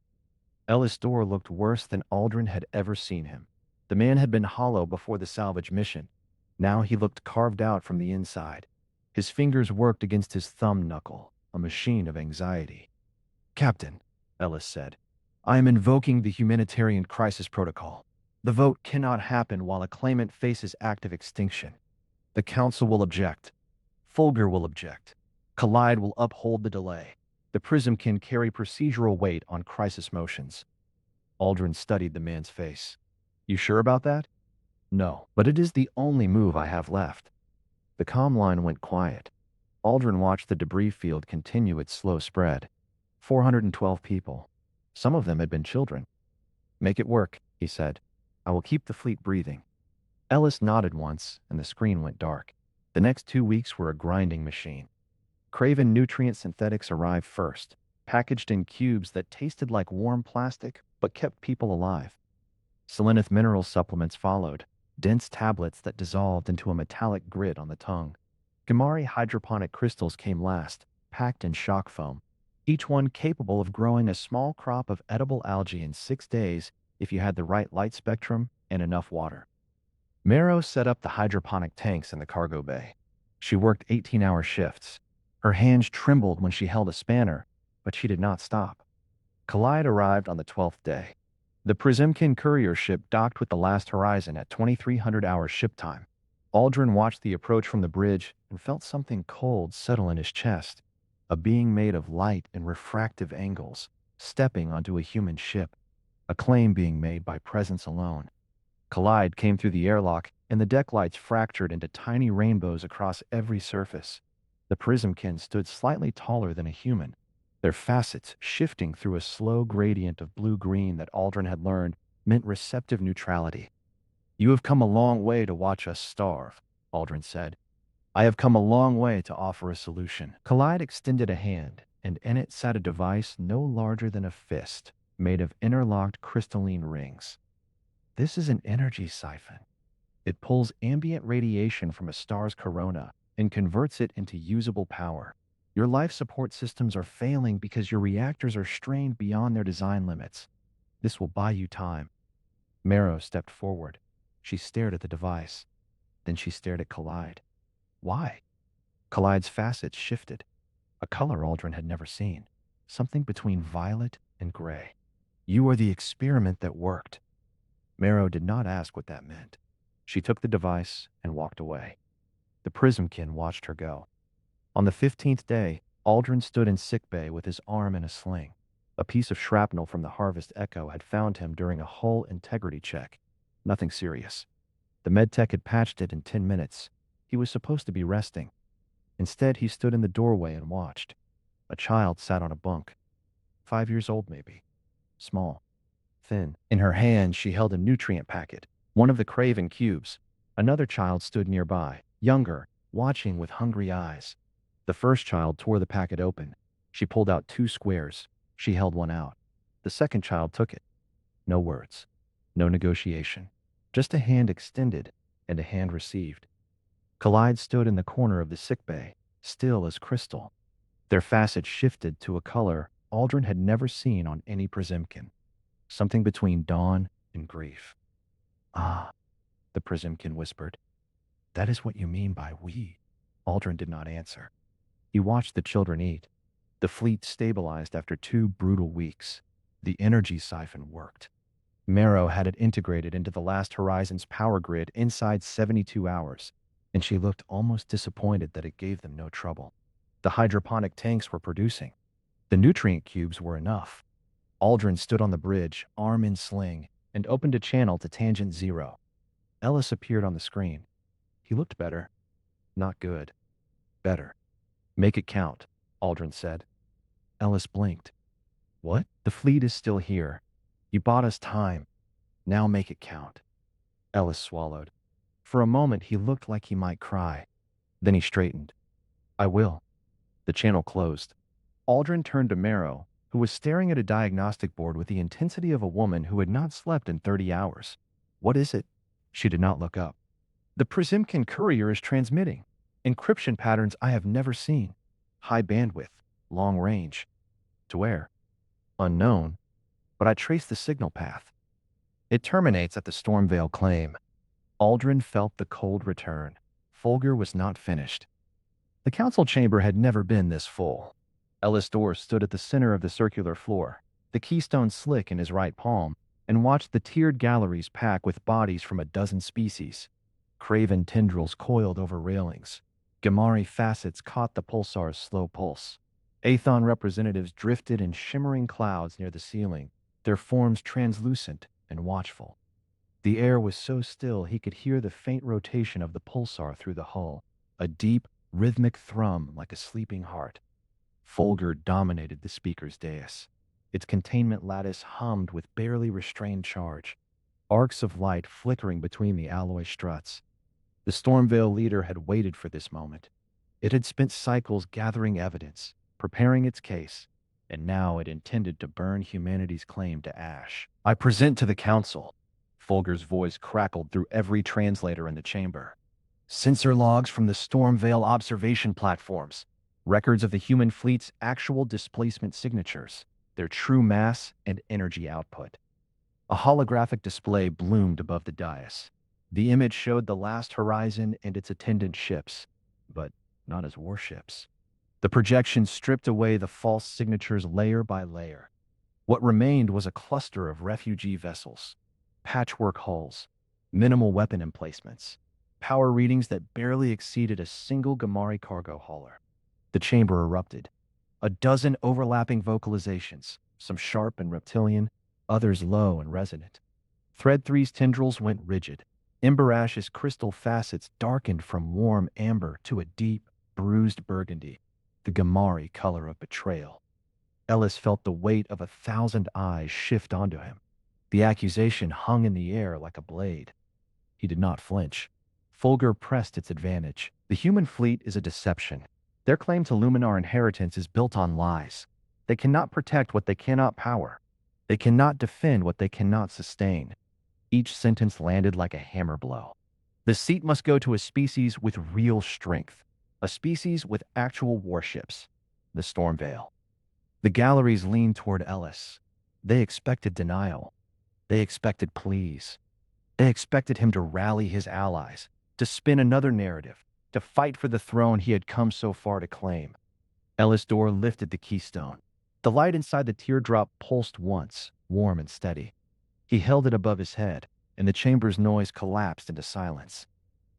Ellis Dorr looked worse than Aldrin had ever seen him. The man had been hollow before the salvage mission. Now he looked carved out from the inside. His fingers worked against his thumb knuckle, a machine of anxiety. Captain, Ellis said, I am invoking the humanitarian crisis protocol. The vote cannot happen while a claimant faces active extinction. The Council will object. Fulgur will object. Collide will uphold the delay. The Prismkin carry procedural weight on crisis motions. Aldrin studied the man's face. You sure about that? No, but it is the only move I have left. The comm line went quiet. Aldrin watched the debris field continue its slow spread. 412 people. Some of them had been children. Make it work, he said. I will keep the fleet breathing. Ellis nodded once, and the screen went dark. The next 2 weeks were a grinding machine. Craven nutrient synthetics arrived first, packaged in cubes that tasted like warm plastic but kept people alive. Selenith mineral supplements followed, dense tablets that dissolved into a metallic grit on the tongue. Gamari hydroponic crystals came last, packed in shock foam, each one capable of growing a small crop of edible algae in 6 days if you had the right light spectrum and enough water. Merrow set up the hydroponic tanks in the cargo bay. She worked 18-hour shifts. Her hands trembled when she held a spanner, but she did not stop. Collide arrived on the 12th day. The Prismkin courier ship docked with the last horizon at 2300 hours ship time. Aldrin watched the approach from the bridge and felt something cold settle in his chest. A being made of light and refractive angles, stepping onto a human ship. A claim being made by presence alone. Collide came through the airlock, and the deck lights fractured into tiny rainbows across every surface. The Prismkin stood slightly taller than a human, their facets shifting through a slow gradient of blue-green that Aldrin had learned meant receptive neutrality. You have come a long way to watch us starve, Aldrin said. I have come a long way to offer a solution. Collide extended a hand, and in it sat a device no larger than a fist, made of interlocked crystalline rings. This is an energy siphon. It pulls ambient radiation from a star's corona and converts it into usable power. Your life support systems are failing because your reactors are strained beyond their design limits. This will buy you time. Merrow stepped forward. She stared at the device. Then she stared at Collide. Why? Collide's facets shifted. A color Aldrin had never seen. Something between violet and gray. You are the experiment that worked. Merrow did not ask what that meant. She took the device and walked away. The Prismkin watched her go. On the 15th day, Aldrin stood in sickbay with his arm in a sling. A piece of shrapnel from the Harvest Echo had found him during a hull integrity check. Nothing serious. The medtech had patched it in 10 minutes. He was supposed to be resting. Instead, he stood in the doorway and watched. A child sat on a bunk. 5 years old, maybe. Small. Thin. In her hand, she held a nutrient packet, one of the Craven cubes. Another child stood nearby, younger, watching with hungry eyes. The first child tore the packet open. She pulled out 2 squares. She held one out. The second child took it. No words. No negotiation. Just a hand extended and a hand received. Collide stood in the corner of the sickbay, still as crystal. Their facets shifted to a color Aldrin had never seen on any Prismkin. Something between dawn and grief. Ah, the Prismkin whispered. That is what you mean by we. Aldrin did not answer. He watched the children eat. The fleet stabilized after 2 brutal weeks. The energy siphon worked. Merrow had it integrated into the last Horizon's power grid inside 72 hours, and she looked almost disappointed that it gave them no trouble. The hydroponic tanks were producing. The nutrient cubes were enough. Aldrin stood on the bridge, arm in sling, and opened a channel to tangent 0. Ellis appeared on the screen. He looked better. Not good. Better. Make it count, Aldrin said. Ellis blinked. What? The fleet is still here. You bought us time. Now make it count. Ellis swallowed. For a moment, he looked like he might cry. Then he straightened. I will. The channel closed. Aldrin turned to Merrow, who was staring at a diagnostic board with the intensity of a woman who had not slept in 30 hours. What is it? She did not look up. The Prismkin courier is transmitting. Encryption patterns I have never seen. High bandwidth. Long range. To where? Unknown. But I traced the signal path. It terminates at the Stormvale claim. Aldrin felt the cold return. Folger was not finished. The council chamber had never been this full. Ellis Dorr stood at the center of the circular floor, the keystone slick in his right palm, and watched the tiered galleries pack with bodies from a dozen species. Craven tendrils coiled over railings. Gamari facets caught the pulsar's slow pulse. Aethon representatives drifted in shimmering clouds near the ceiling, their forms translucent and watchful. The air was so still he could hear the faint rotation of the pulsar through the hull, a deep, rhythmic thrum like a sleeping heart. Folger dominated the speaker's dais. Its containment lattice hummed with barely restrained charge, arcs of light flickering between the alloy struts. The Stormvale leader had waited for this moment. It had spent cycles gathering evidence, preparing its case, and now it intended to burn humanity's claim to ash. I present to the Council. Folger's voice crackled through every translator in the chamber. Sensor logs from the Stormvale observation platforms. Records of the human fleet's actual displacement signatures, their true mass and energy output. A holographic display bloomed above the dais. The image showed the last Horizon and its attendant ships, but not as warships. The projection stripped away the false signatures layer by layer. What remained was a cluster of refugee vessels, patchwork hulls, minimal weapon emplacements, power readings that barely exceeded a single Gamari cargo hauler. The chamber erupted. A dozen overlapping vocalizations, some sharp and reptilian, others low and resonant. Thread 3's tendrils went rigid. Ember Ash's crystal facets darkened from warm amber to a deep, bruised burgundy, the Gamari color of betrayal. Ellis felt the weight of 1,000 eyes shift onto him. The accusation hung in the air like a blade. He did not flinch. Folger pressed its advantage. The human fleet is a deception. Their claim to Luminar inheritance is built on lies. They cannot protect what they cannot power. They cannot defend what they cannot sustain. Each sentence landed like a hammer blow. The seat must go to a species with real strength, a species with actual warships, the Stormvale. The galleries leaned toward Ellis. They expected denial. They expected pleas. They expected him to rally his allies, to spin another narrative, to fight for the throne he had come so far to claim. Ellis Dorr lifted the keystone. The light inside the teardrop pulsed once, warm and steady. He held it above his head, and the chamber's noise collapsed into silence.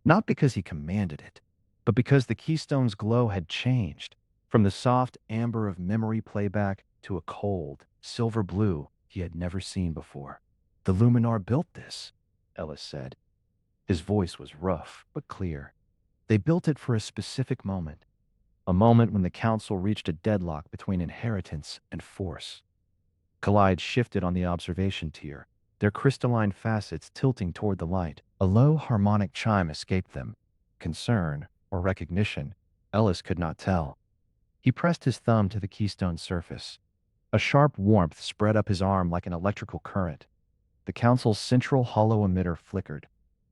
Not because he commanded it, but because the keystone's glow had changed, from the soft amber of memory playback to a cold, silver blue he had never seen before. The Luminar built this, Ellis said. His voice was rough, but clear. They built it for a specific moment, a moment when the Council reached a deadlock between inheritance and force. Collides shifted on the observation tier, their crystalline facets tilting toward the light. A low harmonic chime escaped them. Concern or recognition, Ellis could not tell. He pressed his thumb to the keystone's surface. A sharp warmth spread up his arm like an electrical current. The Council's central hollow emitter flickered.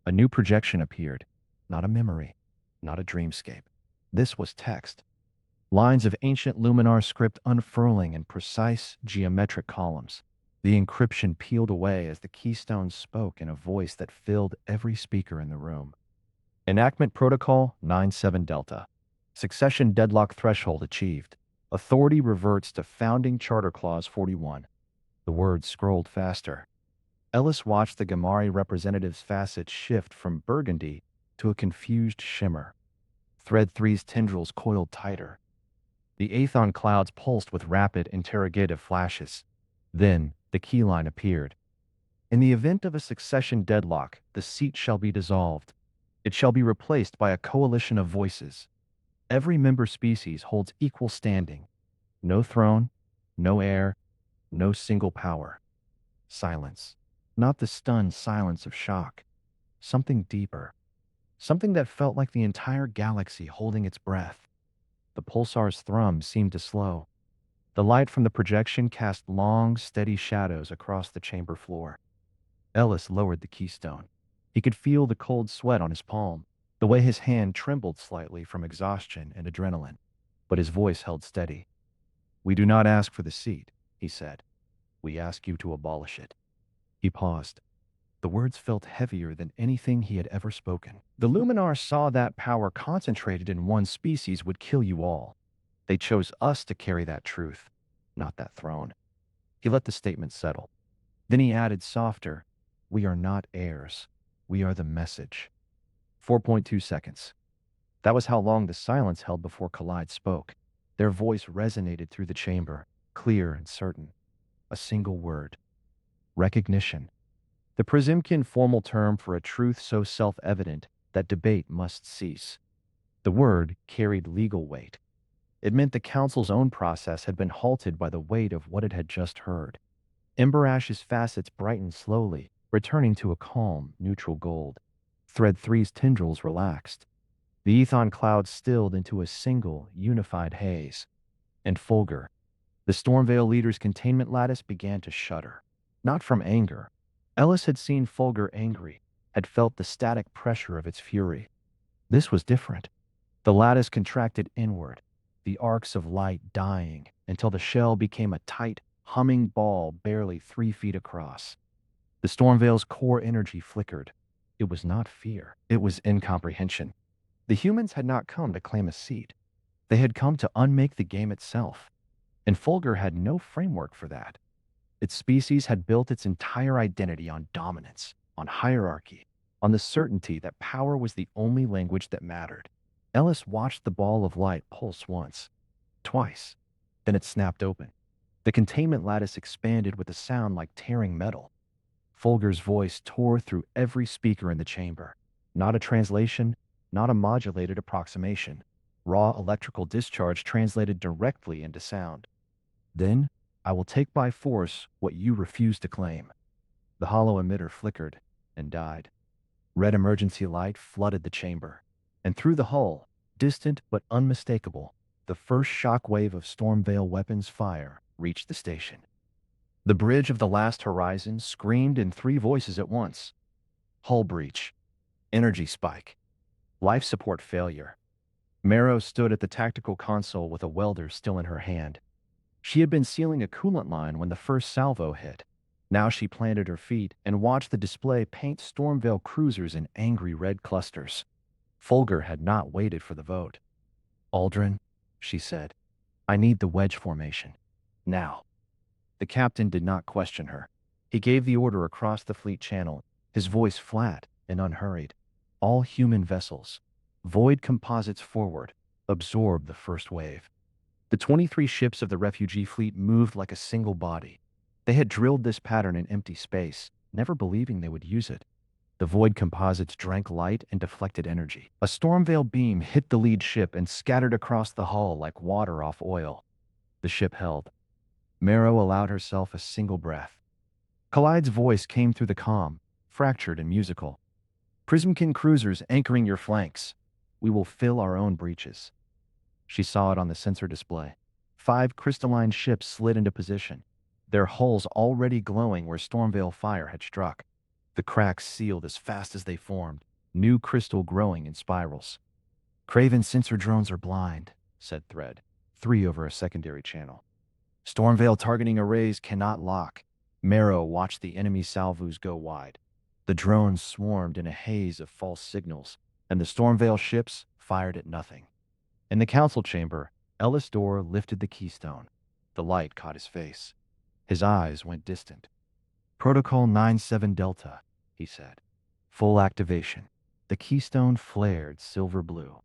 A new projection appeared. Not a memory, not a dreamscape. This was text. Lines of ancient Luminar script unfurling in precise, geometric columns. The encryption peeled away as the keystone spoke in a voice that filled every speaker in the room. Enactment Protocol 97 Delta. Succession deadlock threshold achieved. Authority reverts to Founding Charter Clause 41. The words scrolled faster. Ellis watched the Gamari representative's facets shift from burgundy to a confused shimmer. Thread 3's tendrils coiled tighter. The Aethon clouds pulsed with rapid interrogative flashes. Then, the keyline appeared. In the event of a succession deadlock, the seat shall be dissolved. It shall be replaced by a coalition of voices. Every member species holds equal standing. No throne, no heir, no single power. Silence. Not the stunned silence of shock. Something deeper. Something that felt like the entire galaxy holding its breath. The pulsar's thrum seemed to slow. The light from the projection cast long, steady shadows across the chamber floor. Ellis lowered the keystone. He could feel the cold sweat on his palm, the way his hand trembled slightly from exhaustion and adrenaline. But his voice held steady. "We do not ask for the seat," he said. "We ask you to abolish it." He paused. The words felt heavier than anything he had ever spoken. The Luminar saw that power concentrated in one species would kill you all. They chose us to carry that truth, not that throne. He let the statement settle. Then he added softer, "We are not heirs. We are the message." 4.2 seconds. That was how long the silence held before Collide spoke. Their voice resonated through the chamber, clear and certain. A single word. Recognition. The Prismkin formal term for a truth so self-evident that debate must cease. The word carried legal weight. It meant the Council's own process had been halted by the weight of what it had just heard. Emberash's facets brightened slowly, returning to a calm, neutral gold. Thread 3's tendrils relaxed. The Aethon clouds stilled into a single, unified haze. And Fulgur, the Stormveil leader's containment lattice, began to shudder. Not from anger. Ellis had seen Fulgur angry, had felt the static pressure of its fury. This was different. The lattice contracted inward, the arcs of light dying until the shell became a tight, humming ball barely 3 feet across. The Stormveil's core energy flickered. It was not fear. It was incomprehension. The humans had not come to claim a seat. They had come to unmake the game itself. And Fulgur had no framework for that. Its species had built its entire identity on dominance, on hierarchy, on the certainty that power was the only language that mattered. Ellis watched the ball of light pulse once, twice. Then it snapped open. The containment lattice expanded with a sound like tearing metal. Fulgur's voice tore through every speaker in the chamber. Not a translation, not a modulated approximation. Raw electrical discharge translated directly into sound. "Then, I will take by force what you refuse to claim." The hollow emitter flickered and died. Red emergency light flooded the chamber. And through the hull, distant but unmistakable, the first shockwave of Stormveil weapons fire reached the station. The bridge of the last horizon screamed in 3 voices at once. Hull breach. Energy spike. Life support failure. Merrow stood at the tactical console with a welder still in her hand. She had been sealing a coolant line when the first salvo hit. Now she planted her feet and watched the display paint Stormveil cruisers in angry red clusters. Fulgur had not waited for the vote. "Aldrin," she said, "I need the wedge formation. Now." The captain did not question her. He gave the order across the fleet channel, his voice flat and unhurried. "All human vessels. Void composites forward. Absorb the first wave." The 23 ships of the refugee fleet moved like a single body. They had drilled this pattern in empty space, never believing they would use it. The void composites drank light and deflected energy. A Stormveil beam hit the lead ship and scattered across the hull like water off oil. The ship held. Merrow allowed herself a single breath. Collide's voice came through the comm, fractured and musical. "Prismkin cruisers anchoring your flanks. We will fill our own breaches." She saw it on the sensor display. 5 crystalline ships slid into position, their hulls already glowing where Stormveil fire had struck. The cracks sealed as fast as they formed, new crystal growing in spirals. "Craven sensor drones are blind," said Thread, 3 over a secondary channel. "Stormveil targeting arrays cannot lock." Merrow watched the enemy salvos go wide. The drones swarmed in a haze of false signals, and the Stormveil ships fired at nothing. In the council chamber, Ellis Dorr lifted the keystone. The light caught his face. His eyes went distant. Protocol 97 Delta, he said. Full activation. The keystone flared silver blue.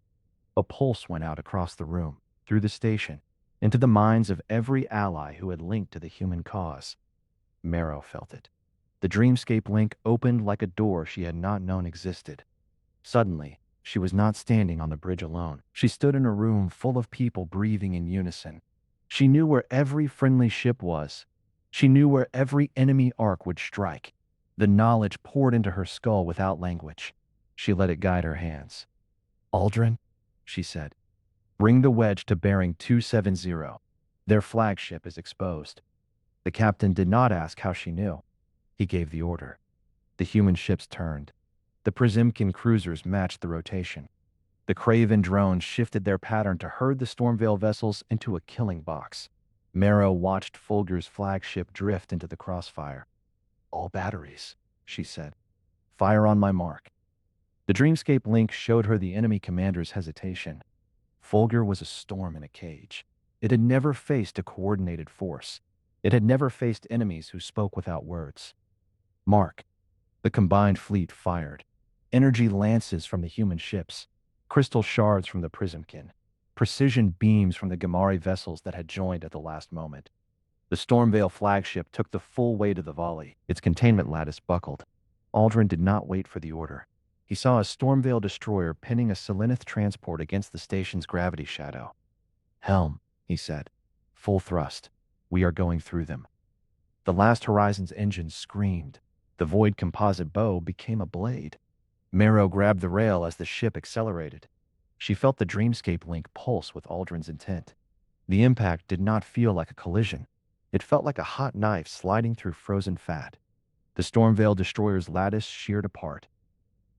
A pulse went out across the room, through the station, into the minds of every ally who had linked to the human cause. Merrow felt it. The dreamscape link opened like a door she had not known existed. Suddenly, she was not standing on the bridge alone. She stood in a room full of people breathing in unison. She knew where every friendly ship was. She knew where every enemy arc would strike. The knowledge poured into her skull without language. She let it guide her hands. "Aldrin," she said, "bring the wedge to bearing 270. Their flagship is exposed." The captain did not ask how she knew. He gave the order. The human ships turned. The Prismkin cruisers matched the rotation. The Craven drones shifted their pattern to herd the Stormveil vessels into a killing box. Merrow watched Fulgur's flagship drift into the crossfire. "All batteries," she said. "Fire on my mark." The Dreamscape link showed her the enemy commander's hesitation. Fulgur was a storm in a cage. It had never faced a coordinated force. It had never faced enemies who spoke without words. "Mark." The combined fleet fired. Energy lances from the human ships, crystal shards from the Prismkin, precision beams from the Gamari vessels that had joined at the last moment. The Stormveil flagship took the full weight of the volley. Its containment lattice buckled. Aldrin did not wait for the order. He saw a Stormveil destroyer pinning a Selenith transport against the station's gravity shadow. "Helm," he said. "Full thrust. We are going through them." The Last Horizon's engine screamed. The void composite bow became a blade. Merrow grabbed the rail as the ship accelerated. She felt the Dreamscape link pulse with Aldrin's intent. The impact did not feel like a collision. It felt like a hot knife sliding through frozen fat. The Stormveil destroyer's lattice sheared apart.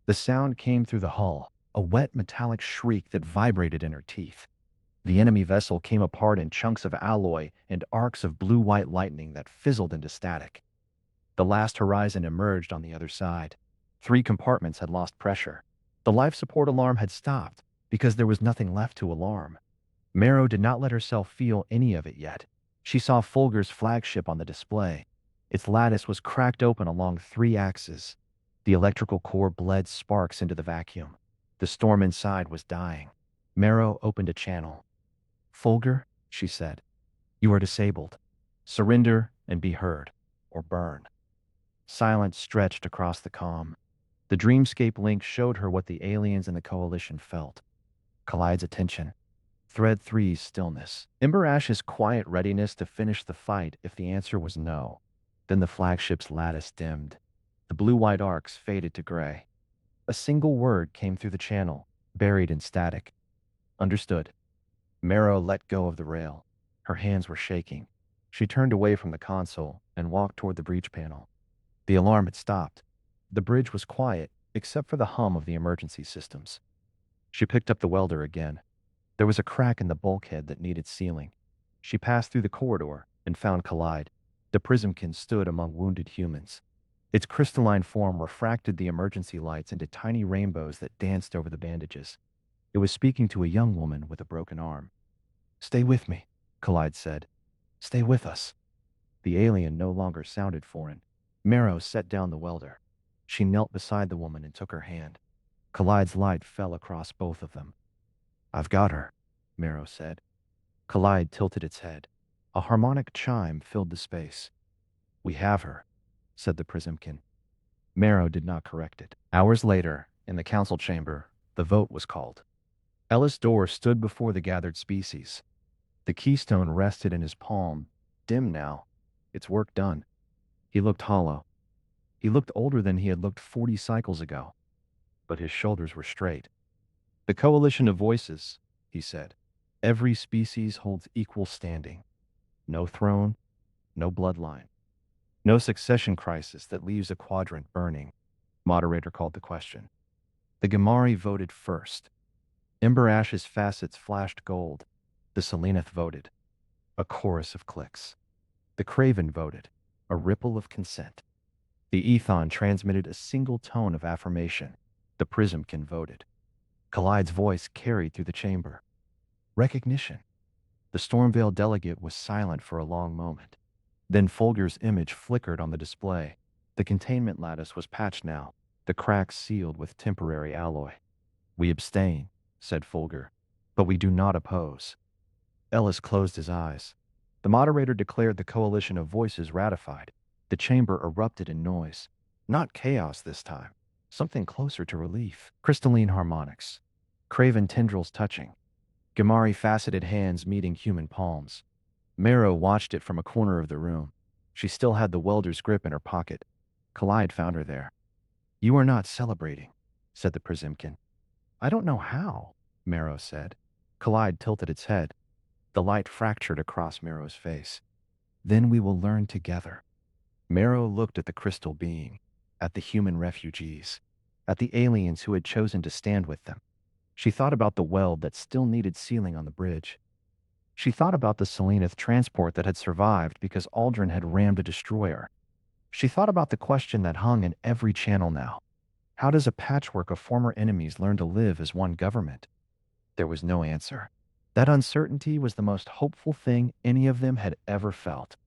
The sound came through the hull, a wet metallic shriek that vibrated in her teeth. The enemy vessel came apart in chunks of alloy and arcs of blue-white lightning that fizzled into static. The Last Horizon emerged on the other side. 3 compartments had lost pressure. The life support alarm had stopped because there was nothing left to alarm. Merrow did not let herself feel any of it yet. She saw Fulgur's flagship on the display. Its lattice was cracked open along 3 axes. The electrical core bled sparks into the vacuum. The storm inside was dying. Merrow opened a channel. "Fulgur," she said, "you are disabled. Surrender and be heard, or burn." Silence stretched across the comm. The Dreamscape link showed her what the aliens in the Coalition felt. Collide's attention. Thread 3's stillness. Ember Ash's quiet readiness to finish the fight if the answer was no. Then the flagship's lattice dimmed. The blue-white arcs faded to gray. A single word came through the channel, buried in static. "Understood." Merrow let go of the rail. Her hands were shaking. She turned away from the console and walked toward the breach panel. The alarm had stopped. The bridge was quiet, except for the hum of the emergency systems. She picked up the welder again. There was a crack in the bulkhead that needed sealing. She passed through the corridor and found Collide. The Prismkin stood among wounded humans. Its crystalline form refracted the emergency lights into tiny rainbows that danced over the bandages. It was speaking to a young woman with a broken arm. "Stay with me," Collide said. "Stay with us." The alien no longer sounded foreign. Merrow set down the welder. She knelt beside the woman and took her hand. Collide's light fell across both of them. "I've got her," Merrow said. Collide tilted its head. A harmonic chime filled the space. "We have her," said the Prismkin. Merrow did not correct it. Hours later, in the council chamber, the vote was called. Ellis Dorr stood before the gathered species. The keystone rested in his palm, dim now, its work done. He looked hollow. He looked older than he had looked 40 cycles ago, but his shoulders were straight. "The coalition of voices," he said. "Every species holds equal standing. No throne, no bloodline. No succession crisis that leaves a quadrant burning." Moderator called the question. The Gamari voted first. Ember Ash's facets flashed gold. The Selenith voted. A chorus of clicks. The Craven voted. A ripple of consent. The Ethon transmitted a single tone of affirmation. The Prismkin voted. Collide's voice carried through the chamber. Recognition. The Stormvale delegate was silent for a long moment. Then Folger's image flickered on the display. The containment lattice was patched now, the cracks sealed with temporary alloy. "We abstain," said Folger, "but we do not oppose." Ellis closed his eyes. The moderator declared the coalition of voices ratified. The chamber erupted in noise. Not chaos this time. Something closer to relief. Crystalline harmonics. Craven tendrils touching. Gamari faceted hands meeting human palms. Merrow watched it from a corner of the room. She still had the welder's grip in her pocket. Collide found her there. "You are not celebrating," said the Prismkin. "I don't know how," Merrow said. Collide tilted its head. The light fractured across Merrow's face. "Then we will learn together." Merrow looked at the crystal being, at the human refugees, at the aliens who had chosen to stand with them. She thought about the weld that still needed sealing on the bridge. She thought about the Selenith transport that had survived because Aldrin had rammed a destroyer. She thought about the question that hung in every channel now. How does a patchwork of former enemies learn to live as one government? There was no answer. That uncertainty was the most hopeful thing any of them had ever felt.